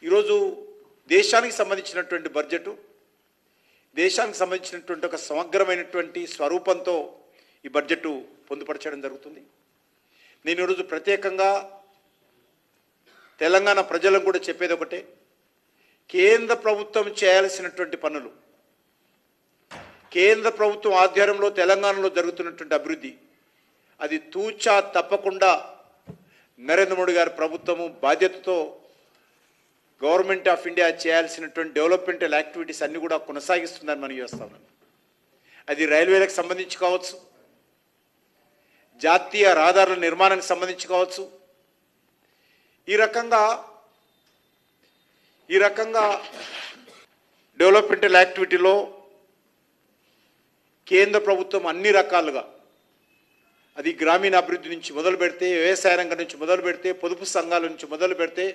ఈరోజు దేశానికి సంబంధించినటువంటి బడ్జెట్, దేశానికి సంబంధించినటువంటి ఒక సమగ్రమైనటువంటి స్వరూపంతో ఈ బడ్జెట్ పొందుపరచడం జరుగుతుంది. నేను ఈరోజు ప్రత్యేకంగా తెలంగాణ ప్రజలకు కూడా చెప్పేది ఒకటే, కేంద్ర ప్రభుత్వం చేయాల్సినటువంటి పనులు, కేంద్ర ప్రభుత్వం ఆధ్వర్యంలో తెలంగాణలో జరుగుతున్నటువంటి అభివృద్ధి, అది తూచా తప్పకుండా నరేంద్ర మోడీ గారి ప్రభుత్వము బాధ్యతతో గవర్నమెంట్ ఆఫ్ ఇండియా చేయాల్సినటువంటి డెవలప్మెంటల్ యాక్టివిటీస్ అన్నీ కూడా కొనసాగిస్తుందని మనం చేస్తాం. అది రైల్వేలకు సంబంధించి కావచ్చు, జాతీయ రహదారుల నిర్మాణానికి సంబంధించి కావచ్చు, ఈ రకంగా డెవలప్మెంటల్ యాక్టివిటీలో కేంద్ర ప్రభుత్వం అన్ని రకాలుగా, అది గ్రామీణ అభివృద్ధి నుంచి మొదలు పెడితే, వ్యవసాయ రంగం నుంచి మొదలు పెడితే, పొదుపు సంఘాల నుంచి మొదలు పెడితే,